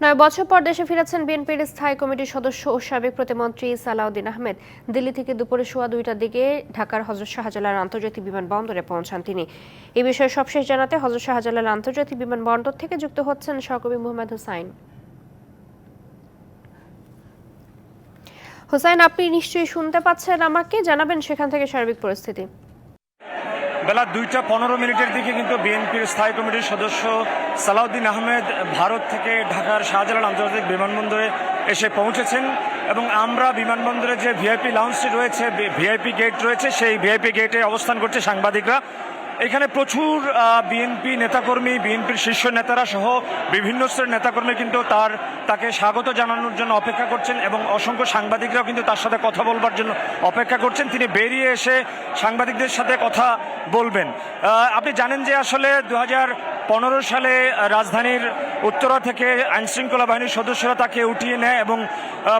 ৯ বছর পর দেশে ফিরেছেন বিএনপির স্থায়ী কমিটির সদস্য ও সাবেক প্রতিমন্ত্রী সালাউদ্দিন আহমেদ। দিল্লি থেকে দুপুরে সোয়া ২টার দিকে ঢাকার হযরত শাহজালাল আন্তর্জাতিক বিমানবন্দরে পৌঁছান তিনি। এই বিষয়ে সবশেষ জানাতে হযরত শাহজালাল আন্তর্জাতিক বিমানবন্দর থেকে যুক্ত হচ্ছেন সহকর্মী মোহাম্মদ হুসাইন। হুসাইন, আপনি নিশ্চয়ই শুনতে পাচ্ছেন আমাকে, জানাবেন সেখান থেকে সার্বিক পরিস্থিতি। বেলা ২টা ১৫ দিকে কিন্তু বিএনপির স্থায়ী কমিটির সদস্য সালাউদ্দিন আহমেদ ভারত থেকে ঢাকার শাহজালাল আন্তর্জাতিক বিমানবন্দরে এসে পৌঁছেছেন এবং আমরা বিমানবন্দরে যে ভিআইপি লাউঞ্জটি রয়েছে, ভিআইপি গেট রয়েছে, সেই ভিআইপি গেটে অবস্থান করছে সাংবাদিকরা। এখানে প্রচুর বিএনপি নেতাকর্মী, বিএনপির শীর্ষ নেতারা সহ বিভিন্ন স্তরের নেতাকর্মী কিন্তু তাকে স্বাগত জানানোর জন্য অপেক্ষা করছেন এবং অসংখ্য সাংবাদিকরাও কিন্তু তার সাথে কথা বলবার জন্য অপেক্ষা করছেন। তিনি বেরিয়ে এসে সাংবাদিকদের সাথে কথা বলবেন। আপনি জানেন যে আসলে ২০১৫ সালে রাজধানীর উত্তরা থেকে আইনশৃঙ্খলা বাহিনীর সদস্যরা তাকে উঠিয়ে নেয় এবং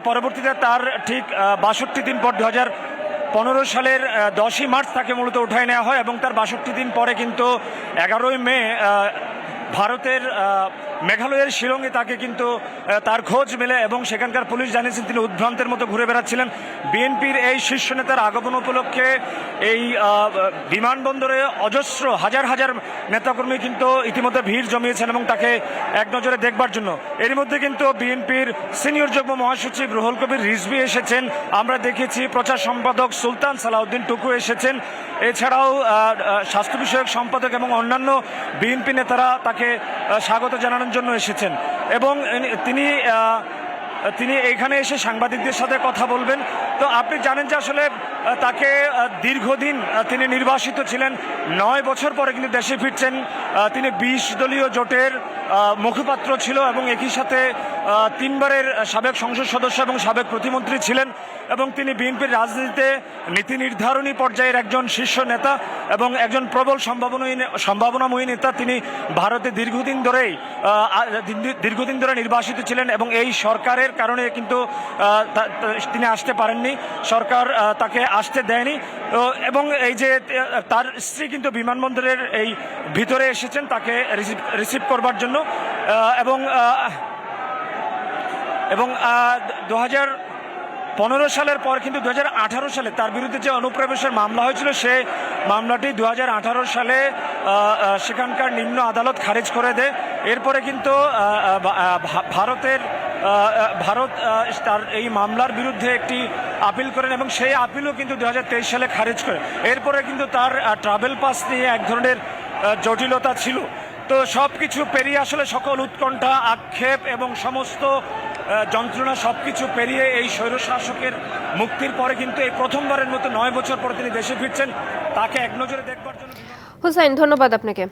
পরবর্তীতে তার ঠিক ৬২ দিন পর ২০১৫ সালের ১০ই মার্চ তাকে মূলত উঠায় নেওয়া হয় এবং তার ৬২ দিন পরে কিন্তু ১১ই মে ভারতের মেঘালয়ের শিলংয়ে তাকে কিন্তু তার খোঁজ মেলে এবং সেখানকার পুলিশ জানিয়েছেন তিনি উদ্ভ্রান্তের মতো ঘুরে বেড়াচ্ছিলেন। বিএনপির এই শীর্ষ নেতার আগমন উপলক্ষে এই বিমানবন্দরে অজস্র হাজার হাজার নেতাকর্মী কিন্তু ইতিমধ্যে ভিড় জমিয়েছেন এবং তাকে এক নজরে দেখবার জন্য। এর মধ্যে কিন্তু বিএনপির সিনিয়র যুগ্ম মহাসচিব রুহুল কবির রিজভী এসেছেন, আমরা দেখেছি প্রচার সম্পাদক সুলতান সালাউদ্দিন টুকু এসেছেন, এছাড়াও স্বাস্থ্য বিষয়ক সম্পাদক এবং অন্যান্য বিএনপি নেতারা তাকে স্বাগত জানানোর জন্য এসেছেন এবং তিনি এখানে এসে সাংবাদিকদের সাথে কথা বলবেন। তো আপনি জানেন যে আসলে তাকে দীর্ঘদিন তিনি নির্বাসিত ছিলেন, ৯ বছর পরে কিন্তু দেশে ফিরছেন। তিনি ২০ দলীয় জোটের মুখপাত্র ছিল এবং একই সাথে ৩বারের সাবেক সংসদ সদস্য এবং সাবেক প্রতিমন্ত্রী ছিলেন এবং তিনি বিএনপির রাজনীতিতে নীতি নির্ধারণী পর্যায়ের একজন শীর্ষ নেতা এবং একজন প্রবল সম্ভাবনাময়ী নেতা। তিনি ভারতে দীর্ঘদিন ধরে নির্বাসিত ছিলেন এবং এই সরকারের কারণে কিন্তু তিনি আসতে পারেননি, সরকার তাকে আসতে দেয়নি এবং এই যে তার স্ত্রী কিন্তু বিমানবন্দরের এই ভিতরে এসেছেন তাকে রিসিভ করবার জন্য এবং ২০১৫ সালের পর কিন্তু ২০১৮ সালে তার বিরুদ্ধে যে অনুপ্রবেশের মামলা হয়েছিল সে মামলাটি ২০১৮ সালে সেখানকার নিম্ন আদালত খারিজ করে দেয়। এরপরে কিন্তু ভারত তার এই মামলার বিরুদ্ধে একটি আপিল করেন এবং সেই আপিলও কিন্তু ২০২৩ সালে খারিজ করে। এরপরে কিন্তু তার ট্রাভেল পাস নিয়ে এক ধরনের জটিলতা ছিল। তো সব কিছু পেরিয়ে আসলে সকল উৎকণ্ঠা, আক্ষেপ এবং সমস্ত যন্ত্রণা সবকিছু পেরিয়ে এই স্বৈরশাসকের মুক্তির পরে কিন্তু এই প্রথমবারের মতো ৯ বছর পরে তিনি দেশে ফিরছেন, তাকে এক নজরে দেখবার জন্য। হুসাইন, ধন্যবাদ আপনাকে।